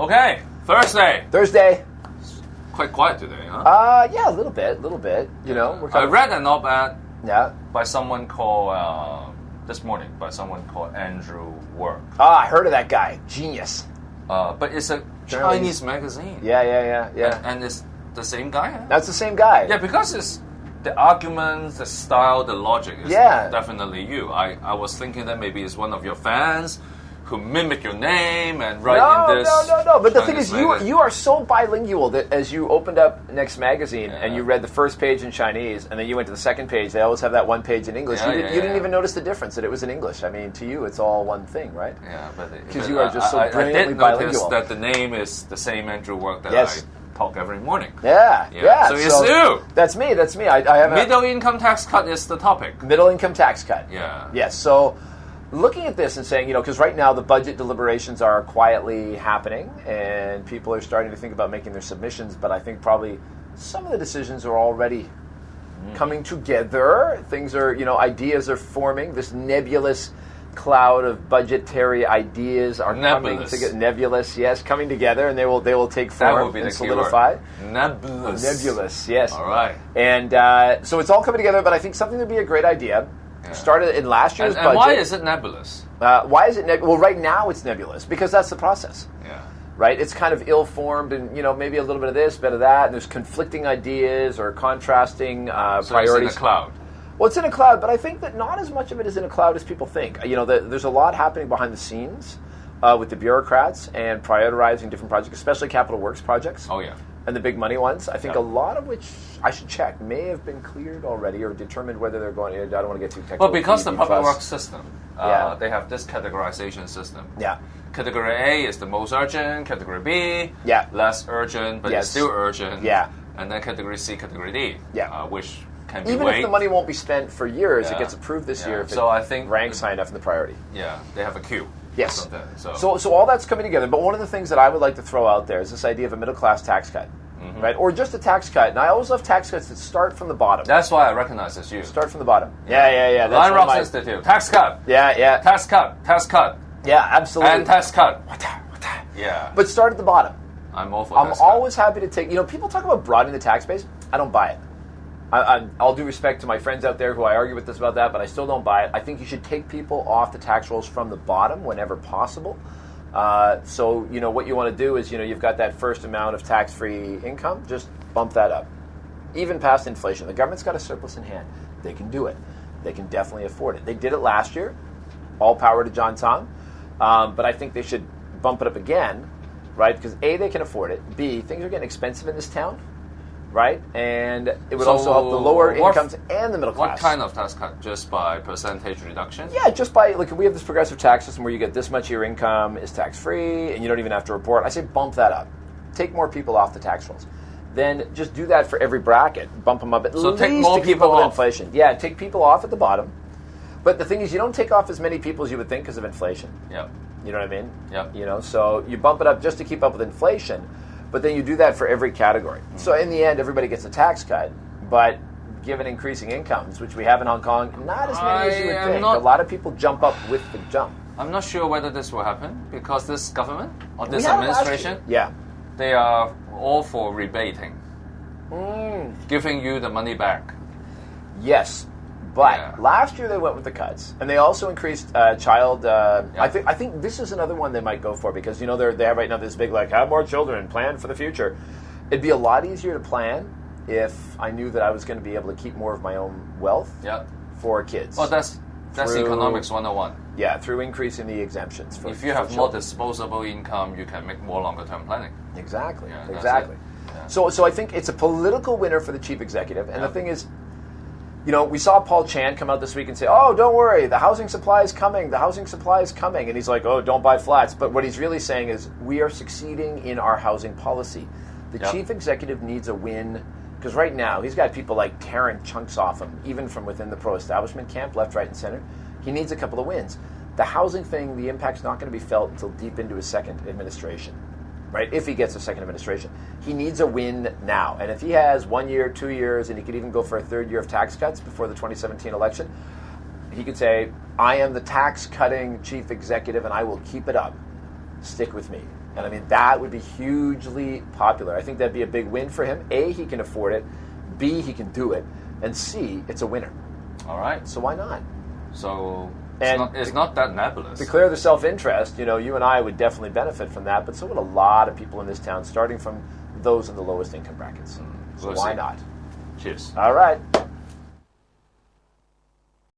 Okay, Thursday. Thursday. Quite quiet today, huh? Yeah, a little bit. You know, we're I read an op-ed yeah. by someone called this morning by someone called Andrew Work. I heard of that guy. Genius. But it's a Chinese magazine. Yeah. And it's the same guy. Huh? That's the same guy. Yeah, because it's the arguments, the style, the logic is definitely you. I was thinking that maybe it's one of your fans who mimic your name and write in this. No. But the thing Chinese is, you are so bilingual that as you opened up Next Magazine and you read the first page in Chinese and then you went to the second page, they always have that one page in English. You didn't even notice the difference that it was in English. I mean, to you, it's all one thing, right? Yeah, because you are just so brilliantly bilingual. I did bilingual. notice that the name is the same Andrew Work that I talk every morning. Yeah. So it's you. That's me. I have middle income tax cut is the topic. Middle income tax cut. Yeah. Yes. So looking at this and saying, because right now the budget deliberations are quietly happening and people are starting to think about making their submissions, but I think probably some of the decisions are already coming together. Things are, ideas are forming. This nebulous cloud of budgetary ideas are coming together. Nebulous, yes, coming together, and they will take form and solidify. Nebulous, yes. All right. And so it's all coming together, but I think something would be a great idea. Yeah. Started in last year's budget. And why is it nebulous? Why is it nebulous? Well, right now it's nebulous because that's the process. Yeah. Right? It's kind of ill-formed and, maybe a little bit of this, bit of that, and there's conflicting ideas or contrasting priorities. It's in a cloud. Well, it's in a cloud, but I think that not as much of it is in a cloud as people think. There's a lot happening behind the scenes with the bureaucrats and prioritizing different projects, especially capital works projects. Oh, yeah. And the big money ones. I think a lot of which, I should check, may have been cleared already or determined whether they're going. I don't want to get too technical. Well, because the public works system, they have this categorization system. Yeah. Category A is the most urgent. Category B, less urgent, but it's still urgent. Yeah. And then Category C, Category D, which can be even if the money won't be spent for years, it gets approved this year. If I think ranks high enough in the priority. Yeah, they have a queue. Yes. So all that's coming together. But one of the things that I would like to throw out there is this idea of a middle class tax cut. Right? Or just a tax cut. And I always love tax cuts that start from the bottom. That's why I recognize it's you. Start from the bottom. Yeah. That's Line Rocks Institute. Tax cut. Yeah. Tax cut. Yeah, absolutely. And tax cut. Yeah. But start at the bottom. I'm all for I'm always happy to take, people talk about broadening the tax base. I don't buy it. I'll do respect to my friends out there who I argue with this about that, but I still don't buy it. I think you should take people off the tax rolls from the bottom whenever possible. So, what you want to do is, you've got that first amount of tax-free income, just bump that up. Even past inflation. The government's got a surplus in hand. They can do it. They can definitely afford it. They did it last year. All power to John Tong. But I think they should bump it up again, right? Because A, they can afford it. B, things are getting expensive in this town. Right? And it would also help the lower incomes and the middle class. What kind of tax cut? Just by percentage reduction? Yeah, just by, we have this progressive tax system where you get this much of your income is tax-free and you don't even have to report. I say bump that up. Take more people off the tax rolls. Then just do that for every bracket. Bump them up at least take more to keep people up with off. inflation. Yeah, take people off at the bottom. But the thing is, you don't take off as many people as you would think because of inflation. Yeah. You know what I mean? Yeah. So you bump it up just to keep up with inflation. But then you do that for every category. Mm-hmm. So in the end, everybody gets a tax cut, but given increasing incomes, which we have in Hong Kong, not as many as you would think. A lot of people jump up with the jump. I'm not sure whether this will happen because this government or this administration, they are all for rebating, giving you the money back. Yes. But last year they went with the cuts, and they also increased child. I think this is another one they might go for because they have right now this big have more children, plan for the future. It'd be a lot easier to plan if I knew that I was going to be able to keep more of my own wealth for kids. Well, that's economics 101. Yeah, through increasing the exemptions. If you have more disposable income, you can make more longer term planning. Exactly. Yeah, exactly. Yeah. So I think it's a political winner for the chief executive, and the thing is. We saw Paul Chan come out this week and say, oh, don't worry, the housing supply is coming, And he's like, oh, don't buy flats. But what he's really saying is we are succeeding in our housing policy. The chief executive needs a win, because right now he's got people tearing chunks off him, even from within the pro-establishment camp, left, right, and center. He needs a couple of wins. The housing thing, the impact's not going to be felt until deep into his second administration. Right, if he gets a second administration. He needs a win now. And if he has 1 year, 2 years, and he could even go for a third year of tax cuts before the 2017 election, he could say, I am the tax-cutting chief executive, and I will keep it up. stick with me. And I mean, that would be hugely popular. I think that'd be a big win for him. A, he can afford it. B, he can do it. And C, it's a winner. All right. So why not? So it's not that nebulous. To clear the self-interest, you and I would definitely benefit from that, but so would a lot of people in this town, starting from those in the lowest income brackets. So why not? Cheers. All right.